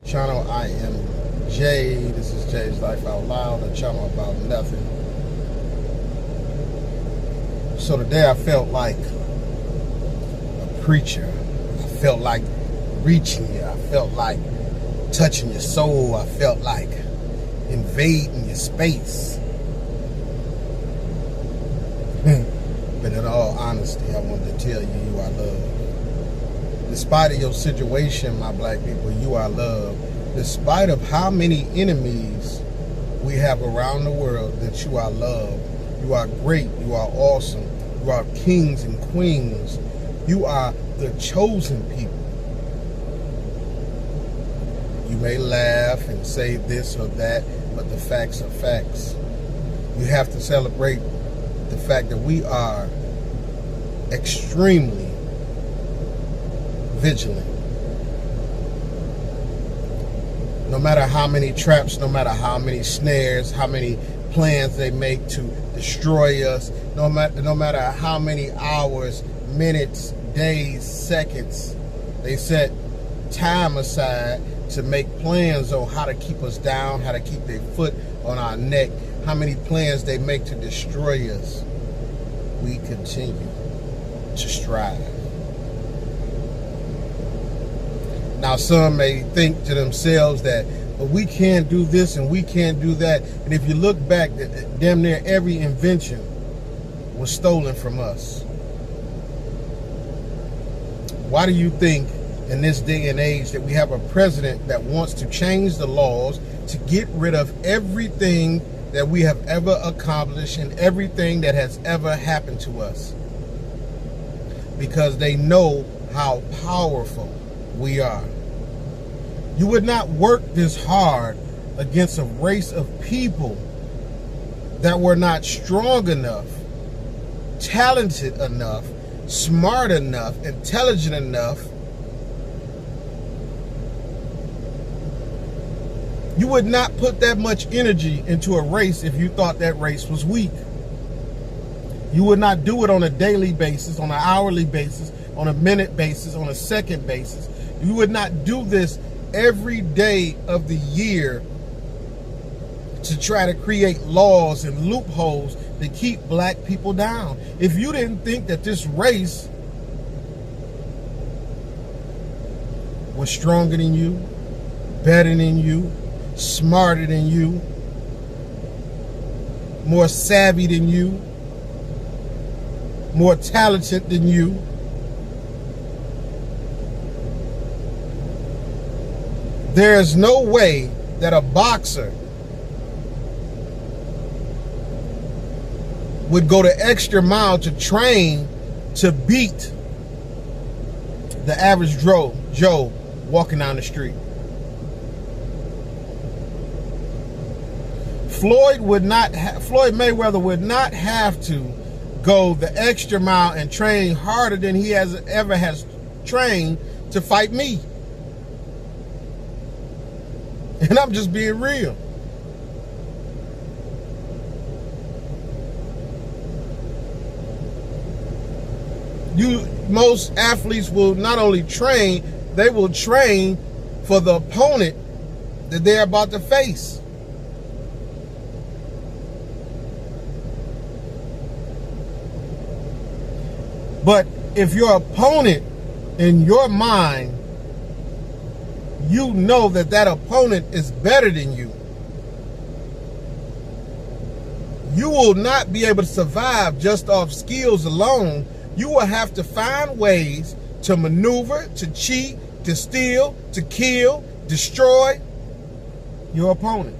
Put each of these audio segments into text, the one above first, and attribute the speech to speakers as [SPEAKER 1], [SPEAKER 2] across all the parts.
[SPEAKER 1] Channel, I am Jay. This is Jay's Life Out Loud, a channel about nothing. So today I felt like a preacher. I felt like reaching you. I felt like touching your soul. I felt like invading your space. But in all honesty, I wanted to tell you are loved. Despite of your situation, my black people, you are loved. Despite of how many enemies we have around the world, that you are loved. You are great. You are awesome. You are kings and queens. You are the chosen people. You may laugh and say this or that, but the facts are facts. You have to celebrate the fact that we are extremely vigilant. No matter how many traps, no matter how many snares, how many plans they make to destroy us, no matter how many hours, minutes, days, seconds, they set time aside to make plans on how to keep us down, how to keep their foot on our neck, how many plans they make to destroy us, we continue to strive. Now, some may think to themselves that, well, we can't do this and we can't do that. And if you look back, damn near every invention was stolen from us. Why do you think in this day and age that we have a president that wants to change the laws to get rid of everything that we have ever accomplished and everything that has ever happened to us? Because they know how powerful we are. You would not work this hard against a race of people that were not strong enough, talented enough, smart enough, intelligent enough. You would not put that much energy into a race if you thought that race was weak. You would not do it on a daily basis, on an hourly basis, on a minute basis, on a second basis. You would not do this every day of the year to try to create laws and loopholes to keep black people down. If you didn't think that this race was stronger than you, better than you, smarter than you, more savvy than you, more talented than you, there's no way that a boxer would go the extra mile to train to beat the average Joe walking down the street. Floyd Mayweather would not have to go the extra mile and train harder than he ever has trained to fight me. And I'm just being real. Most athletes will not only train, they will train for the opponent that they're about to face. But if your opponent, in your mind, you know that that opponent is better than you, you will not be able to survive just off skills alone. You will have to find ways to maneuver, to cheat, to steal, to kill, destroy your opponent.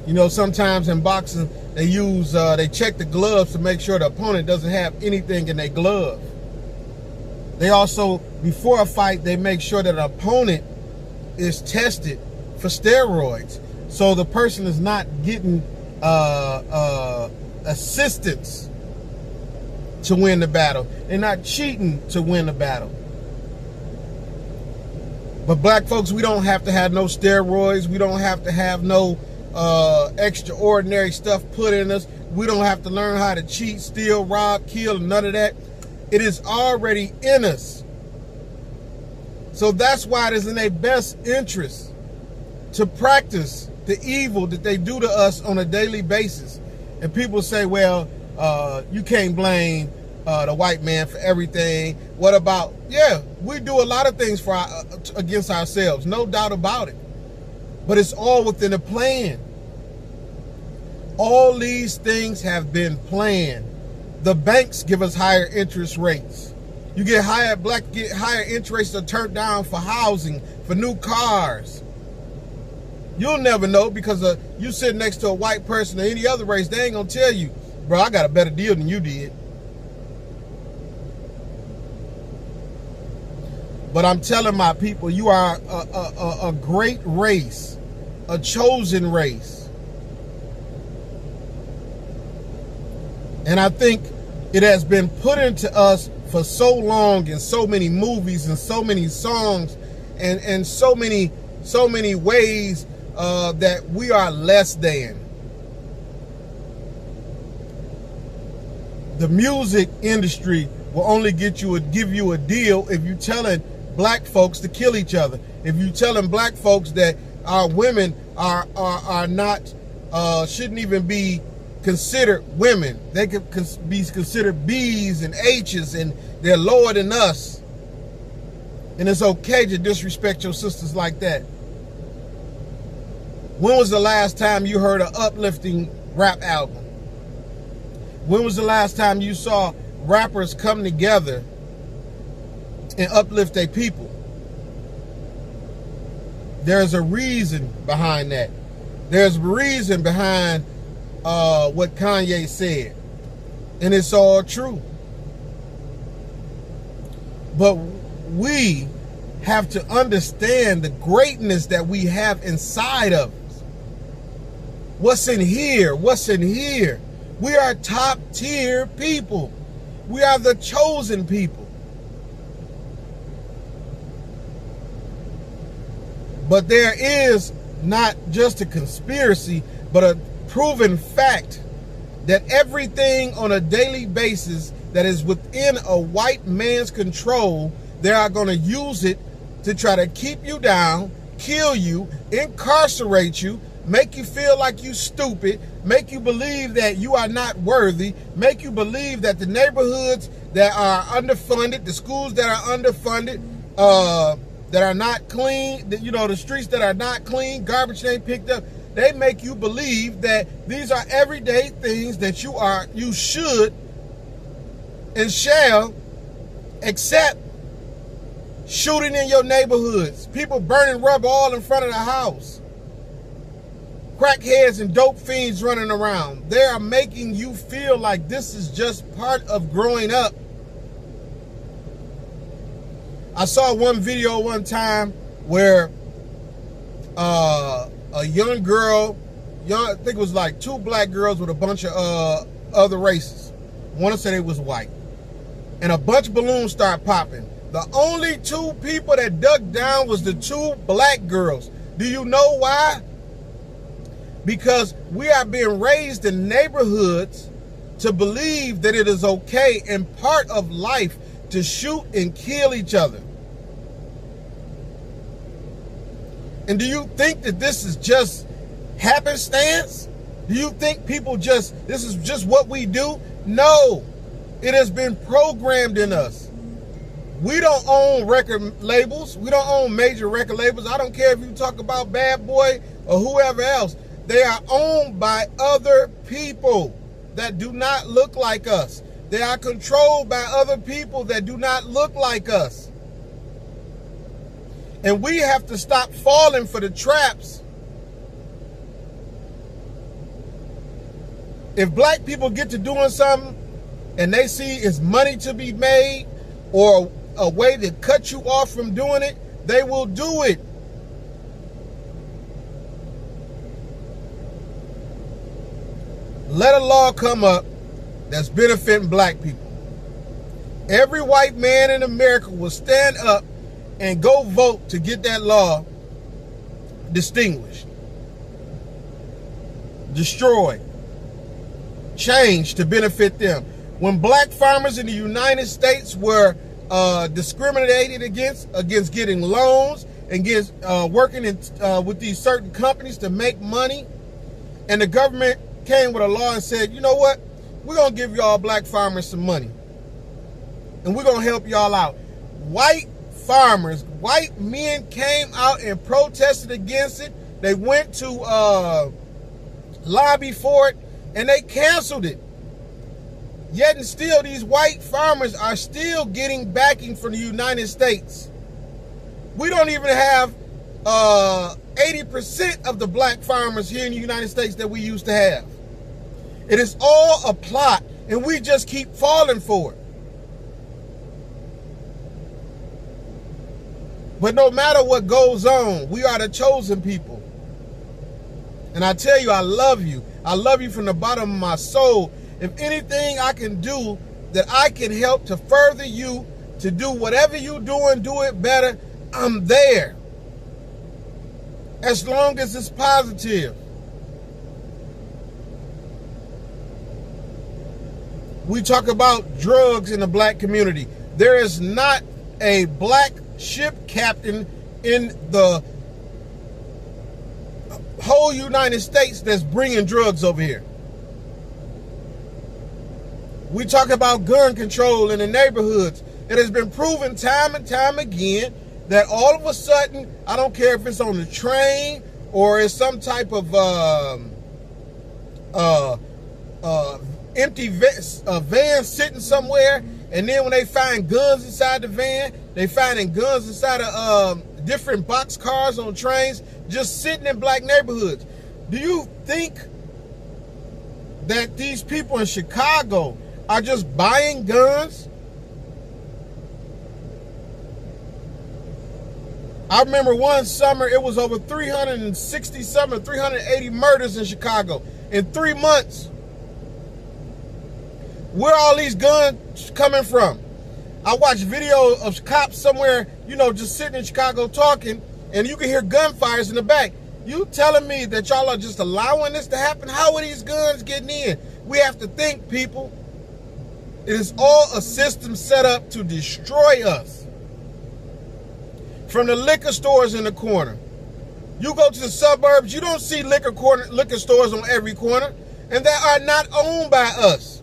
[SPEAKER 1] You know, sometimes in boxing, they check the gloves to make sure the opponent doesn't have anything in their glove. They also, before a fight, they make sure that the opponent is tested for steroids. So the person is not getting assistance to win the battle. They're not cheating to win the battle. But black folks, we don't have to have no steroids. We don't have to have no extraordinary stuff put in us. We don't have to learn how to cheat, steal, rob, kill, none of that. It is already in us. So that's why it is in their best interest to practice the evil that they do to us on a daily basis. And people say, well, you can't blame the white man for everything. What about, yeah, we do a lot of things for against ourselves, no doubt about it. But it's all within a plan. All these things have been planned. The banks give us higher interest rates. You get higher, black get higher interest rates to turn down for housing, for new cars. You'll never know because you sit next to a white person or any other race, they ain't gonna tell you, bro, I got a better deal than you did. But I'm telling my people, you are a great race, a chosen race. And I think it has been put into us for so long in so many movies and so many songs and so many ways that we are less than. The music industry will only give you a deal if you're telling black folks to kill each other. If you're telling black folks that our women are not shouldn't even be considered women. They could be considered B's and H's and they're lower than us. And it's okay to disrespect your sisters like that. When was the last time you heard an uplifting rap album? When was the last time you saw rappers come together and uplift their people? There's a reason behind that. There's a reason behind what Kanye said. And it's all true. But we have to understand the greatness that we have inside of us. What's in here? What's in here? We are top tier people. We are the chosen people. But there is not just a conspiracy, but a proven fact that everything on a daily basis that is within a white man's control, they are going to use it to try to keep you down, kill you, incarcerate you, make you feel like you stupid, make you believe that you are not worthy, make you believe that the neighborhoods that are underfunded, the schools that are underfunded, that are not clean, that, you know, the streets that are not clean, garbage ain't picked up, they make you believe that these are everyday things that you should and shall accept. Shooting in your neighborhoods, people burning rubber all in front of the house, crackheads and dope fiends running around. They are making you feel like this is just part of growing up. I saw one video one time where a young girl, I think it was like two black girls with a bunch of other races. I want to say they was white. And a bunch of balloons start popping. The only two people that dug down was the two black girls. Do you know why? Because we are being raised in neighborhoods to believe that it is okay and part of life to shoot and kill each other. And do you think that this is just happenstance? Do you think people this is just what we do? No, it has been programmed in us. We don't own record labels. We don't own major record labels. I don't care if you talk about Bad Boy or whoever else. They are owned by other people that do not look like us. They are controlled by other people that do not look like us. And we have to stop falling for the traps. If black people get to doing something and they see it's money to be made or a way to cut you off from doing it, they will do it. Let a law come up that's benefiting black people. Every white man in America will stand up and go vote to get that law distinguished, destroyed, changed to benefit them. When black farmers in the United States were discriminated against getting loans, against working with these certain companies to make money. And the government came with a law and said, you know what? We're going to give y'all black farmers some money. And we're going to help y'all out. White farmers, white men came out and protested against it. They went to lobby for it, and they canceled it. Yet and still, these white farmers are still getting backing from the United States. We don't even have 80% of the black farmers here in the United States that we used to have. It is all a plot, and we just keep falling for it. But no matter what goes on, we are the chosen people. And I tell you, I love you. I love you from the bottom of my soul. If anything I can do that I can help to further you to do whatever you do and do it better, I'm there. As long as it's positive. We talk about drugs in the black community. There is not a black ship captain in the whole United States that's bringing drugs over here. We talk about gun control in the neighborhoods. It has been proven time and time again that all of a sudden, I don't care if it's on the train or it's some type of empty van sitting somewhere, and then when they find guns inside the van, they finding guns inside of different box cars on trains, just sitting in black neighborhoods. Do you think that these people in Chicago are just buying guns? I remember one summer, it was over 380 murders in Chicago in 3 months. Where are all these guns coming from? I watched video of cops somewhere, just sitting in Chicago talking, and you can hear gunfires in the back. You telling me that y'all are just allowing this to happen? How are these guns getting in? We have to think, people. It is all a system set up to destroy us. From the liquor stores in the corner. You go to the suburbs, you don't see liquor stores on every corner, and that are not owned by us.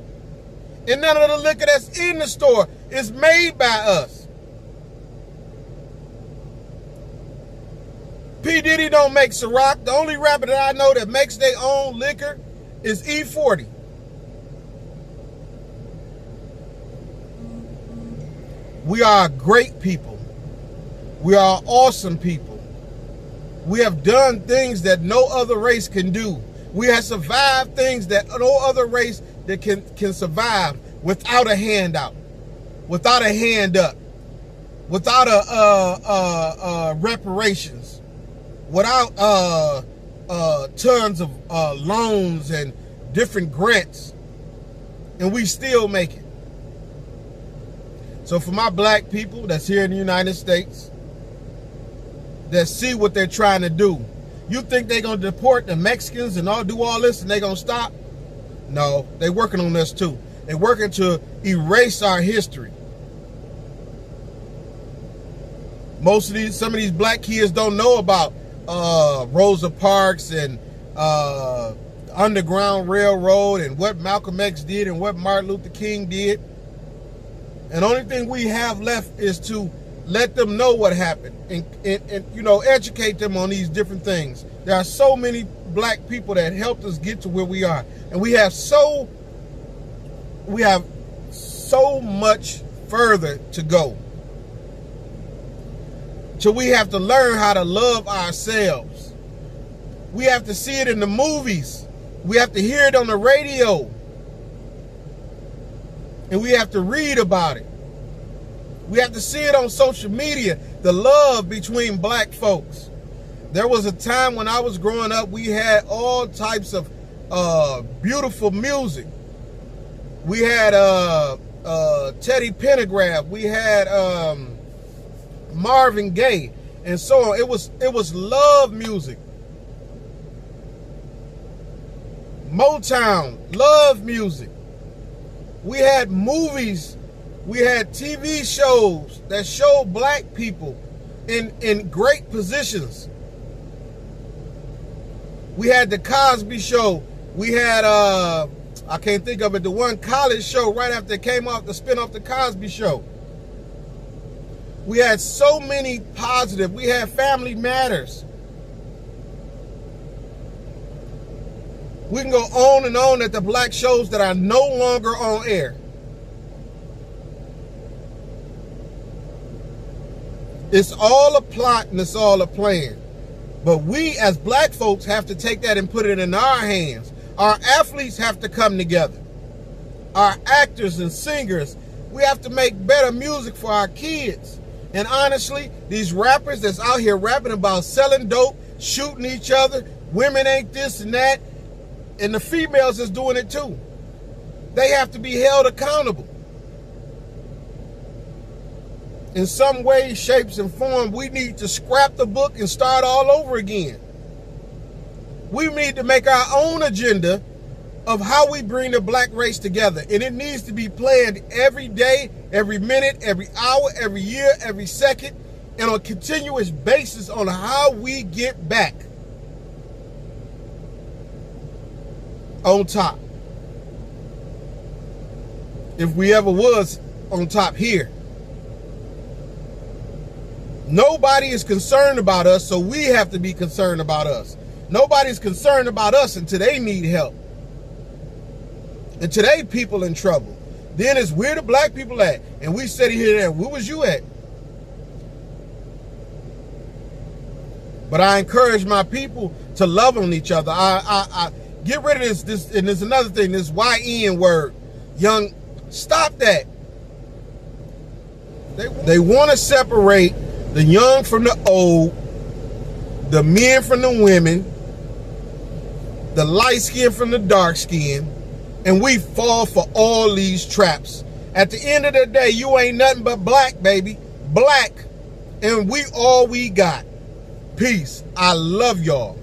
[SPEAKER 1] And none of the liquor that's in the store is made by us. P. Diddy don't make Ciroc. The only rapper that I know that makes their own liquor is E40. We are great people. We are awesome people. We have done things that no other race can do. We have survived things that no other race that can survive without a handout, without a hand up, without a reparations, without tons of loans and different grants, and we still make it. So for my black people that's here in the United States, that see what they're trying to do, you think they're going to deport the Mexicans and do all this and they're going to stop? No, they're working on this too. They're working to erase our history. Some of these black kids don't know about Rosa Parks and Underground Railroad and what Malcolm X did and what Martin Luther King did. And the only thing we have left is to let them know what happened and educate them on these different things. There are so many black people that helped us get to where we are. And we have so much further to go. So we have to learn how to love ourselves. We have to see it in the movies. We have to hear it on the radio. And we have to read about it. We have to see it on social media, the love between black folks. There was a time when I was growing up, we had all types of beautiful music. We had Teddy Pendergrass. We had Marvin Gaye, and so on. It was love music. Motown, love music. We had movies We had TV shows that showed black people in great positions. We had the Cosby Show. We had, I can't think of it, the one college show right after it came off, the spin-off the Cosby Show. We had so many positive. We had Family Matters. We can go on and on at the black shows that are no longer on air. It's all a plot and it's all a plan. But we as black folks have to take that and put it in our hands. Our athletes have to come together. Our actors and singers, we have to make better music for our kids. And honestly, these rappers that's out here rapping about selling dope, shooting each other, women ain't this and that, and the females is doing it too. They have to be held accountable. In some way, shapes, and form, we need to scrap the book and start all over again. We need to make our own agenda of how we bring the black race together. And it needs to be planned every day, every minute, every hour, every year, every second, and on a continuous basis on how we get back on top. If we ever was on top here. Nobody is concerned about us, so we have to be concerned about us. Nobody's concerned about us until they need help. Until they people in trouble. Then it's where the black people at. And we sit here and where was you at? But I encourage my people to love on each other. I get rid of this, and there's another thing, this YN word. Young, stop that. They want to separate the young from the old, the men from the women, the light skin from the dark skin, and we fall for all these traps. At the end of the day, you ain't nothing but black, baby. Black. And we all we got. Peace. I love y'all.